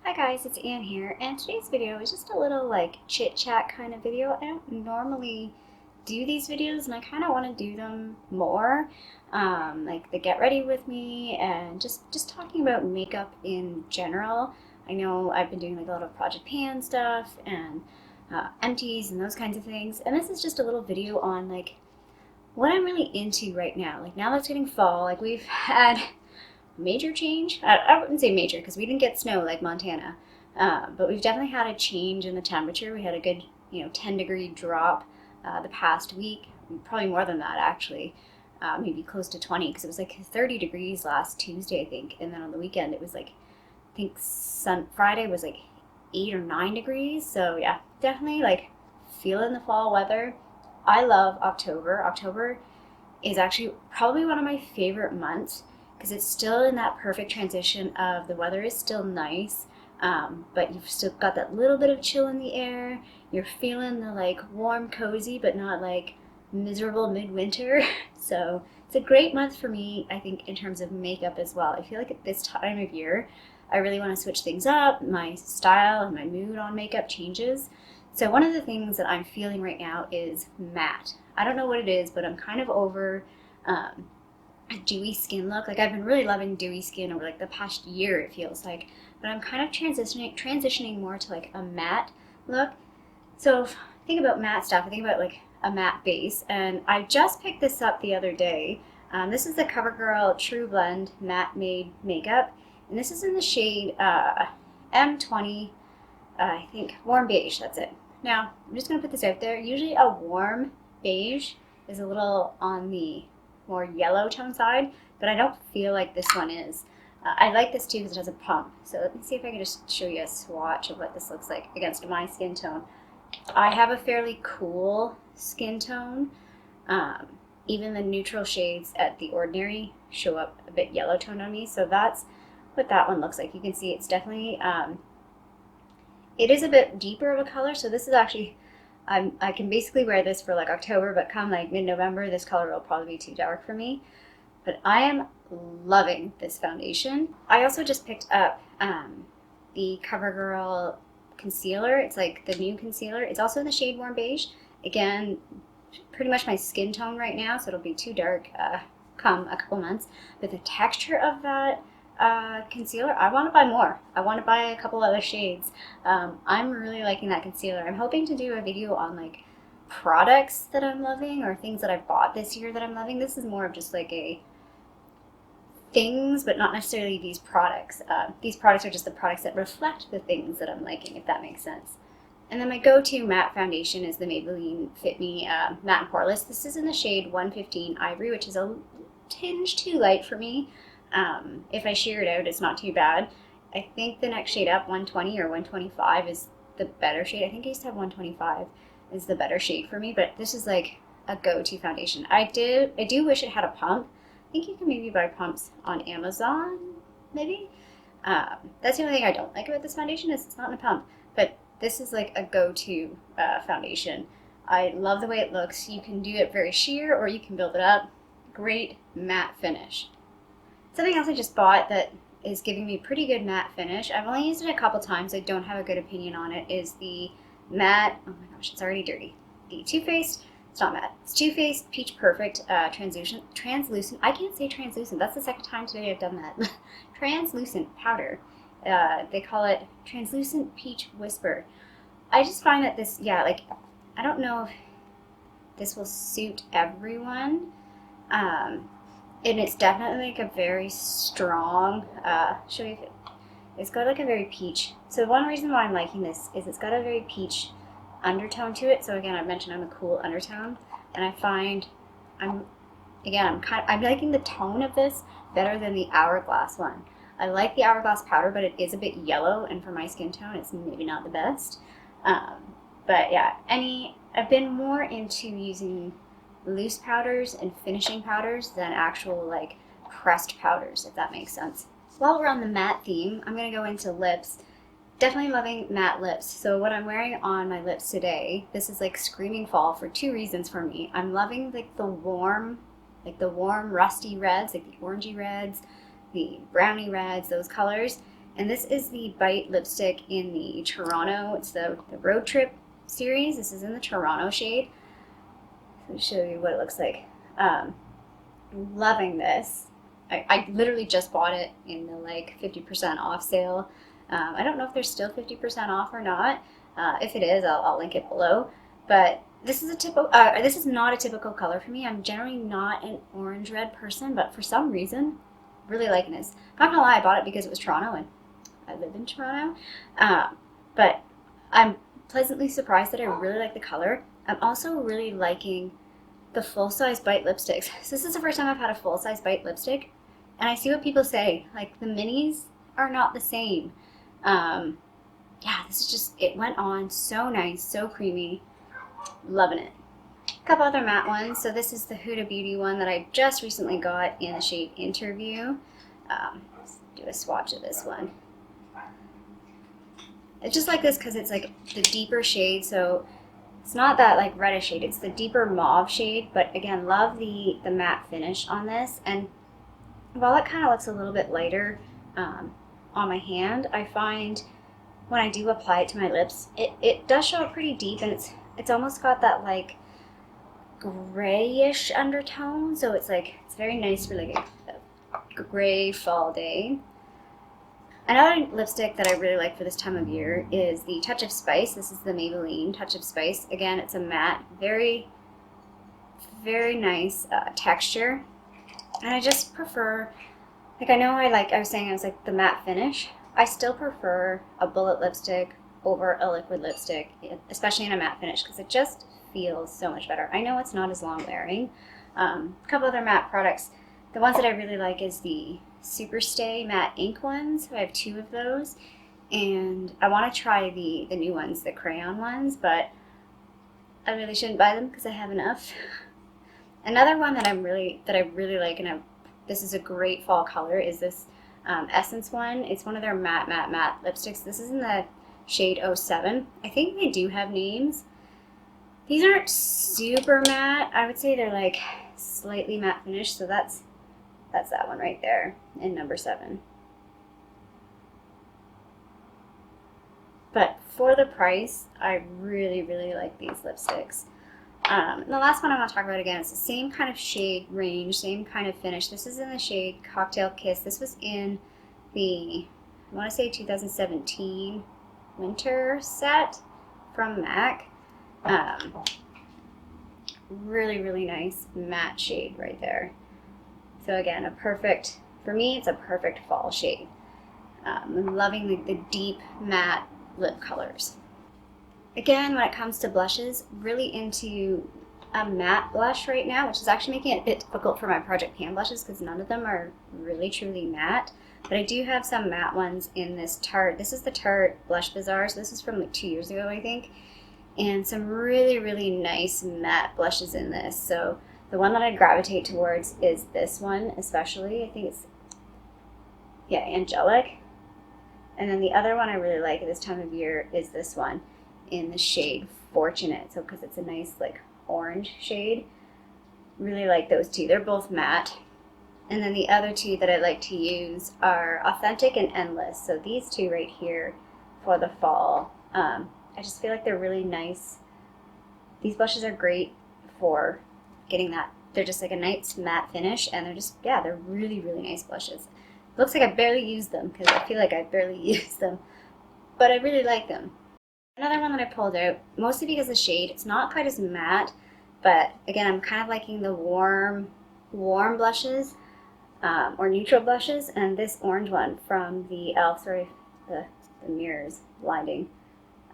Hi guys, it's Anne here, and today's video is just a little like chit chat kind of video. I don't normally do these videos, and I kind of want to do them more, like the get ready with me and just talking about makeup in general. I know I've been doing like a lot of Project Pan stuff and empties and those kinds of things, and this is just a little video on like what I'm really into right now. Like now that it's getting fall, like we've had major change. I wouldn't say major because we didn't get snow like Montana, but we've definitely had a change in the temperature. We had a good, 10-degree drop the past week, probably more than that actually, maybe close to 20 because it was like 30 degrees last Tuesday, I think, and then on the weekend it was like, I think Friday was like 8 or 9 degrees. So yeah, definitely like feeling the fall weather. I love October. October is actually probably one of my favorite months because it's still in that perfect transition of the weather is still nice, but you've still got that little bit of chill in the air. You're feeling the like warm, cozy, but not like miserable midwinter. So it's a great month for me, I think, in terms of makeup as well. I feel like at this time of year, I really want to switch things up. My style and my mood on makeup changes. So one of the things that I'm feeling right now is matte. I don't know what it is, but I'm kind of over a dewy skin look. Like I've been really loving dewy skin over like the past year, it feels like, but I'm kind of transitioning more to like a matte look. So if I think about matte stuff, I think about like a matte base, and I just picked this up the other day. This is the CoverGirl True Blend Matte Made Makeup, and this is in the shade M20, I think, warm beige, that's it. Now, I'm just going to put this out there. Usually a warm beige is a little on the more yellow tone side, but I don't feel like this one is. I like this too because it has a pump. So let me see if I can just show you a swatch of what this looks like against my skin tone. I have a fairly cool skin tone. Even the neutral shades at The Ordinary show up a bit yellow toned on me. So that's what that one looks like. You can see it's definitely, it is a bit deeper of a color. So this is actually, I can basically wear this for like October, but come like mid-November, this color will probably be too dark for me. But I am loving this foundation. I also just picked up the CoverGirl concealer. It's like the new concealer. It's also in the shade Warm Beige. Again, pretty much my skin tone right now, so it'll be too dark come a couple months. But the texture of that concealer, I want to buy more. I want to buy a couple other shades. I'm really liking that concealer. I'm hoping to do a video on like products that I'm loving or things that I've bought this year that I'm loving. This is more of just like a things, but not necessarily these products. These products are just the products that reflect the things that I'm liking, if that makes sense. And then my go-to matte foundation is the Maybelline Fit Me Matte and Poreless. This is in the shade 115 Ivory, which is a tinge too light for me. If I sheer it out, it's not too bad. I think the next shade up, 120 or 125, is the better shade. I think I used to have 125 is the better shade for me, but this is like a go-to foundation. I do wish it had a pump. I think you can maybe buy pumps on Amazon, maybe. That's the only thing I don't like about this foundation is it's not in a pump, but this is like a go-to foundation. I love the way it looks. You can do it very sheer or you can build it up. Great matte finish. Something else I just bought that is giving me pretty good matte finish, I've only used it a couple times, I don't have a good opinion on it, is the matte, oh my gosh, it's already dirty. The Too Faced, it's not matte, it's Too Faced Peach Perfect translucent, I can't say translucent, that's the second time today I've done that. Translucent powder. They call it Translucent Peach Whisper. I just find that this, yeah, like, I don't know if this will suit everyone. And it's definitely like a very strong, show you if it's got like a very peach. So one reason why I'm liking this is it's got a very peach undertone to it. So again, I mentioned I'm a cool undertone, and I find I'm liking the tone of this better than the Hourglass one. I like the Hourglass powder, but it is a bit yellow, and for my skin tone, it's maybe not the best. But yeah, I've been more into using loose powders and finishing powders than actual like pressed powders, if that makes sense. While we're on the matte theme, I'm going to go into lips. Definitely loving matte lips. So what I'm wearing on my lips today, this is like screaming fall for two reasons for me. I'm loving like the warm rusty reds, like the orangey reds, the brownie reds, those colors. And this is the Bite lipstick in the Toronto, it's the Road Trip series. This is in the Toronto shade. Let me show you what it looks like. Loving this. I literally just bought it in the like 50% off sale. I don't know if there's still 50% off or not. If it is, I'll link it below. But this is this is not a typical color for me. I'm generally not an orange red person, but for some reason, really liking this. I'm not gonna lie, I bought it because it was Toronto and I live in Toronto. But I'm pleasantly surprised that I really like the color. I'm also really liking the full-size Bite lipsticks. So this is the first time I've had a full-size Bite lipstick, and I see what people say, like the minis are not the same. Yeah, this is just, it went on so nice, so creamy, loving it. A couple other matte ones. So this is the Huda Beauty one that I just recently got in the shade Interview. Let's do a swatch of this one. It's just like this because it's like the deeper shade, so it's not that like reddish shade, it's the deeper mauve shade, but again, love the matte finish on this. And while it kind of looks a little bit lighter on my hand, I find when I do apply it to my lips, it does show up pretty deep, and it's almost got that like grayish undertone, so it's like, it's very nice for like a gray fall day. Another lipstick that I really like for this time of year is the Touch of Spice. This is the Maybelline Touch of Spice. Again, it's a matte, very, very nice texture. And I just prefer, like I know I was saying I was like the matte finish. I still prefer a bullet lipstick over a liquid lipstick, especially in a matte finish, because it just feels so much better. I know it's not as long wearing. A couple other matte products. The ones that I really like is the Superstay matte ink ones. I have 2 of those, and I want to try the new ones, the crayon ones, but I really shouldn't buy them because I have enough. Another one that I really like, and this is a great fall color, is this Essence one. It's one of their matte lipsticks. This is in the shade 07. I think they do have names. These aren't super matte. I would say they're like slightly matte finish, so that's that one right there in number 7. But for the price, I really like these lipsticks. And the last one I want to talk about again, it's the same kind of shade range, same kind of finish. This is in the shade Cocktail Kiss. This was in the, I want to say 2017 winter set from MAC. Really nice matte shade right there. So again, for me, it's a perfect fall shade. I'm loving the deep matte lip colors. Again, when it comes to blushes, really into a matte blush right now, which is actually making it a bit difficult for my Project Pan blushes because none of them are really truly matte. But I do have some matte ones in this Tarte. This is the Tarte Blush Bazaar, so this is from like 2 years ago, I think. And some really nice matte blushes in this. So the one that I gravitate towards is this one, especially. I think it's, yeah, Angelic. And then the other one I really like at this time of year is this one in the shade Fortunate. So because it's a nice like orange shade. Really like those 2. They're both matte. And then the other 2 that I like to use are Authentic and Endless. So these 2 right here for the fall. I just feel like they're really nice. These blushes are great for getting that. They're just like a nice matte finish, and they're just, yeah, they're really nice blushes. Looks like I barely use them because I feel like I barely use them, but I really like them. Another one that I pulled out, mostly because the shade, it's not quite as matte, but again, I'm kind of liking the warm blushes, or neutral blushes, and this orange one from the e.l.f., sorry, the mirror's blinding.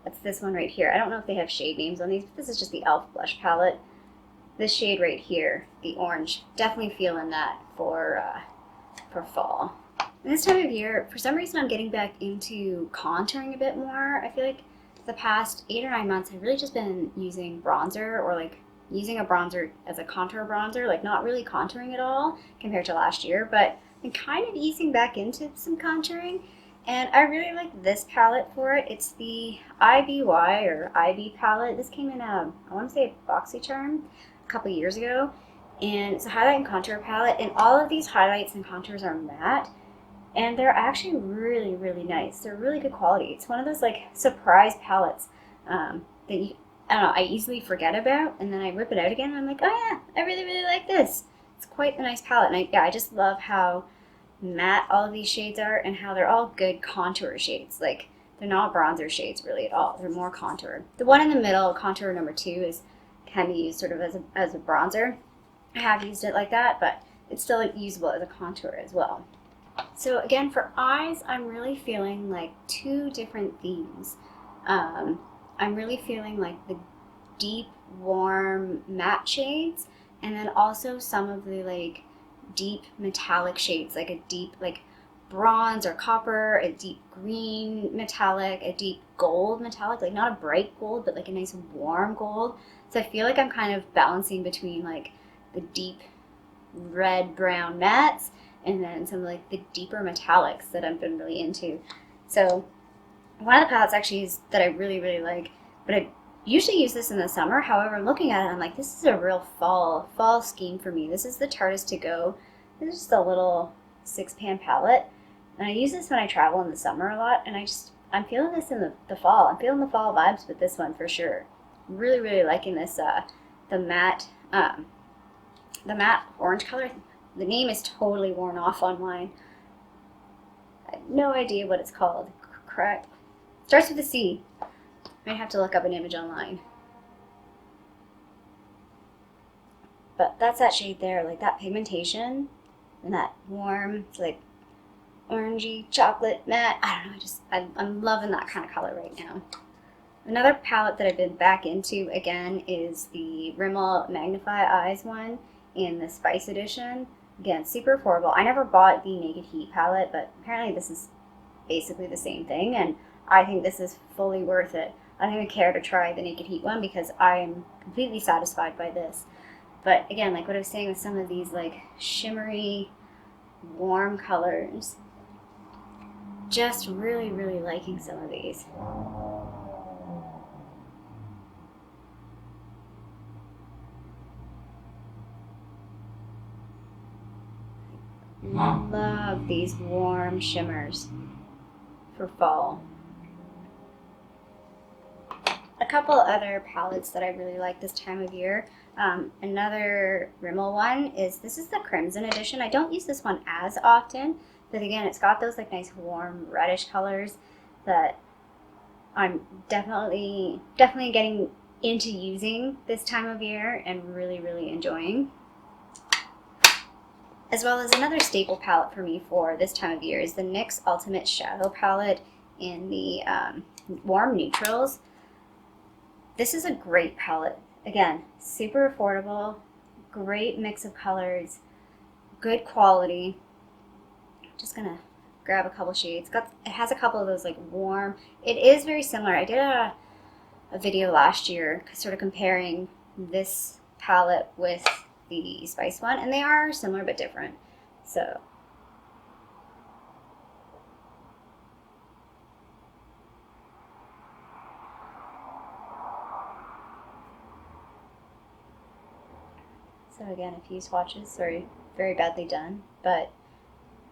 It's this one right here. I don't know if they have shade names on these, but this is just the e.l.f. blush palette. This shade right here, the orange, definitely feeling that for fall. And this time of year, for some reason, I'm getting back into contouring a bit more. I feel like the past 8 or 9 months, I've really just been using bronzer, or like using a bronzer as a contour bronzer, like not really contouring at all compared to last year, but I'm kind of easing back into some contouring. And I really like this palette for it. It's the IBY or IB palette. This came in I want to say BoxyCharm a couple years ago. And it's a highlight and contour palette. And all of these highlights and contours are matte. and they're actually really, really nice. They're really good quality. It's one of those like surprise palettes that you, I don't know, I easily forget about, and then I whip it out again and I'm like, oh yeah, I really, really like this. It's quite a nice palette, and I just love how matte all of these shades are and how they're all good contour shades. Like, they're not bronzer shades really at all. They're more contour. The one in the middle, contour number 2, can be used sort of as a bronzer. I have used it like that, but it's still usable as a contour as well. So again, for eyes, I'm really feeling like 2 different themes. I'm really feeling like the deep, warm matte shades, and then also some of the like deep metallic shades, like a deep like bronze or copper, a deep green metallic, a deep gold metallic, like not a bright gold, but like a nice warm gold. So I feel like I'm kind of balancing between like the deep red brown mattes and then some like the deeper metallics that I've been really into. So one of the palettes actually is that I really, really like, but I usually use this in the summer. However, looking at it, I'm like, this is a real fall scheme for me. This is the Tarteist To Go. This is just a little 6-pan palette, and I use this when I travel in the summer a lot, and I'm feeling this in the fall. I'm feeling the fall vibes with this one for sure. Really, really liking this, the matte orange color. The name is totally worn off on mine. I have no idea what it's called. Correct. Starts with a C. Might have to look up an image online. But that's that shade there, like that pigmentation and that warm, like orangey chocolate matte. I don't know, I'm loving that kind of color right now. Another palette that I've been back into again is the Rimmel Magnify Eyes one in the Spice edition. Again, super affordable. I never bought the Naked Heat palette, but apparently this is basically the same thing, and I think this is fully worth it. I don't even care to try the Naked Heat one because I am completely satisfied by this. But again, like what I was saying with some of these like shimmery, warm colors, just really, really liking some of these. Love these warm shimmers for fall. A couple other palettes that I really like this time of year. Another Rimmel one is the Crimson edition. I don't use this one as often, but again, it's got those like nice warm reddish colors that I'm definitely getting into using this time of year and really, really enjoying. As well as another staple palette for me for this time of year is the NYX Ultimate Shadow Palette in the Warm Neutrals. This is a great palette. Again, super affordable, great mix of colors, good quality. Just gonna grab a couple shades. It has a couple of those like warm. It is very similar. I did a video last year sort of comparing this palette with the Spice one, and they are similar but different. So again, a few swatches, sorry, very badly done, but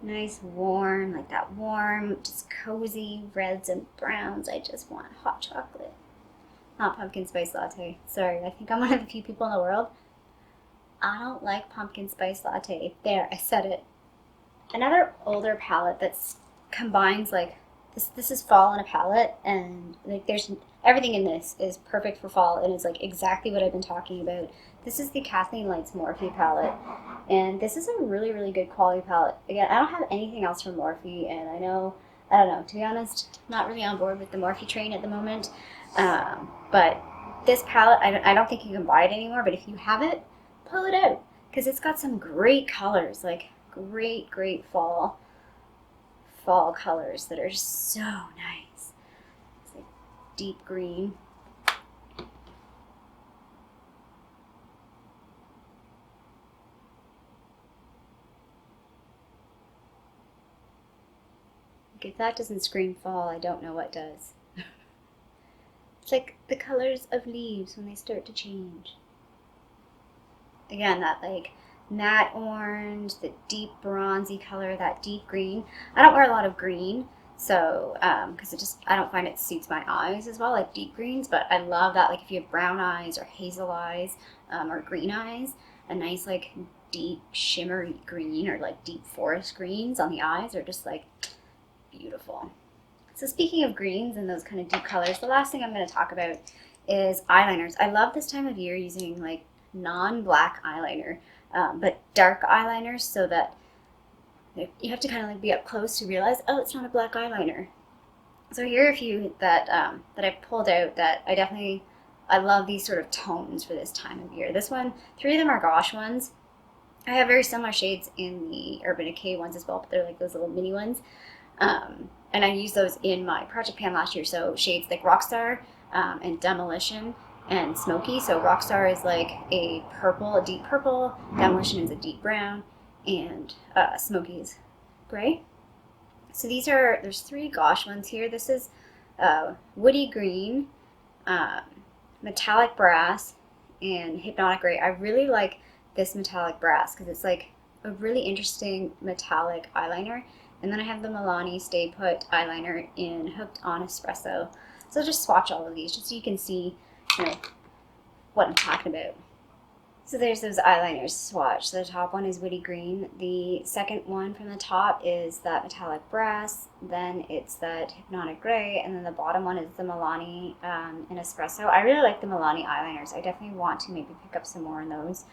nice warm, like that warm, just cozy reds and browns. I just want hot chocolate, not pumpkin spice latte. Sorry, I think I'm one of the few people in the world. I don't like pumpkin spice latte. There, I said it. Another older palette that combines like this is fall in a palette, and like there's everything in this is perfect for fall, and it's like exactly what I've been talking about. This is the Kathleen Lights Morphe palette, and this is a really, really good quality palette. Again, I don't have anything else from Morphe, and I don't know, to be honest, not really on board with the Morphe train at the moment. But this palette, I don't think you can buy it anymore, but if you have it, pull it out, because it's got some great colors, like great fall colors that are just so nice. It's like deep green. If that doesn't scream fall, I don't know what does. It's like the colors of leaves when they start to change. Again, that like matte orange, the deep bronzy color, that deep green. I don't wear a lot of green, so because I don't find it suits my eyes as well, like deep greens. But I love that, like if you have brown eyes or hazel eyes or green eyes, a nice like deep shimmery green or like deep forest greens on the eyes are just like beautiful. So speaking of greens and those kind of deep colors, the last thing I'm going to talk about is eyeliners. I love this time of year using like non-black eyeliner, but dark eyeliners, so that you have to kind of like be up close to realize, oh, it's not a black eyeliner. So here are a few that I pulled out that I love these sort of tones for this time of year. This one, 3 of them are Gosh ones. I have very similar shades in the Urban Decay ones as well, but they're like those little mini ones. And I used those in my project pan last year. So shades like Rockstar and Demolition and Smoky. So Rockstar is like a purple, a deep purple. Demolition is a deep brown, and Smoky is gray. So there's 3 Gosh ones here. This is Woody Green, Metallic Brass, and Hypnotic Gray. I really like this Metallic Brass because it's like a really interesting metallic eyeliner. And then I have the Milani Stay Put eyeliner in Hooked on Espresso. So I'll just swatch all of these just so you can see, what I'm talking about. So there's those eyeliners swatch. So the top one is Woody Green. The second one from the top is that Metallic Brass. Then it's that Hypnotic Gray. And then the bottom one is the Milani in Espresso. I really like the Milani eyeliners. I definitely want to maybe pick up some more in those.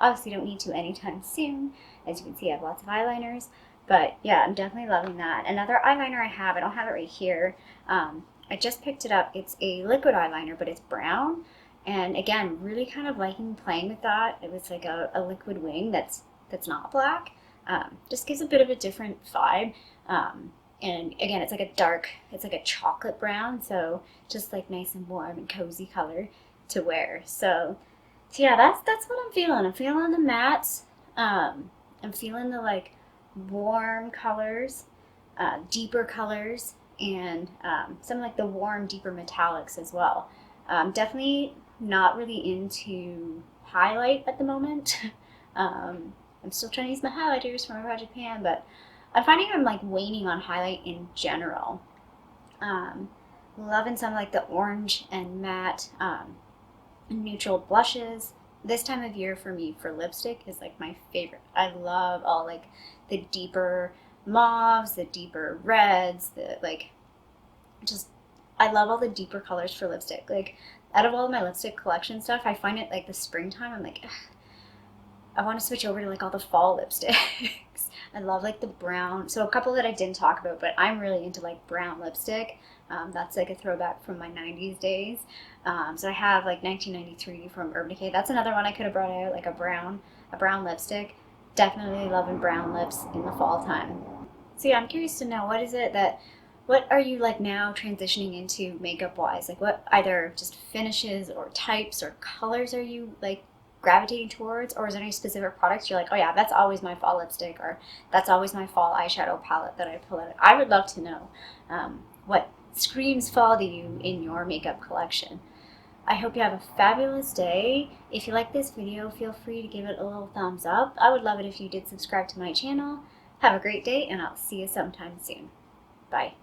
Obviously don't need to anytime soon. As you can see, I have lots of eyeliners. But yeah, I'm definitely loving that. Another eyeliner I have, I don't have it right here. I just picked it up. It's a liquid eyeliner, but it's brown. And again, really kind of liking playing with that. It was like a liquid wing that's not black. Just gives a bit of a different vibe. And again, it's like a chocolate brown. So just like nice and warm and cozy color to wear. So yeah, that's what I'm feeling. I'm feeling the mattes. I'm feeling the like warm colors, deeper colors, and some like the warm, deeper metallics as well. Definitely not really into highlight at the moment. I'm still trying to use my highlighters for my project pan, but I'm finding I'm like waning on highlight in general. Loving some like the orange and matte neutral blushes. This time of year for me for lipstick is like my favorite. I love all like the deeper mauves, the deeper reds, I love all the deeper colors for lipstick. Like out of all of my lipstick collection stuff, I find it like the springtime, I'm like, ugh, I want to switch over to like all the fall lipsticks. I love like the brown. So a couple that I didn't talk about, but I'm really into like brown lipstick. That's like a throwback from my 90s days. So I have like 1993 from Urban Decay. That's another one I could have brought out, like a brown lipstick. Definitely loving brown lips in the fall time. So yeah, I'm curious to know, what are you like now transitioning into makeup wise? Like what either just finishes or types or colors are you like gravitating towards, or is there any specific products you're like, oh yeah, that's always my fall lipstick, or that's always my fall eyeshadow palette that I pull out? I would love to know what screams fall to you in your makeup collection. I hope you have a fabulous day. If you like this video, feel free to give it a little thumbs up. I would love it if you did subscribe to my channel. Have a great day, and I'll see you sometime soon. Bye.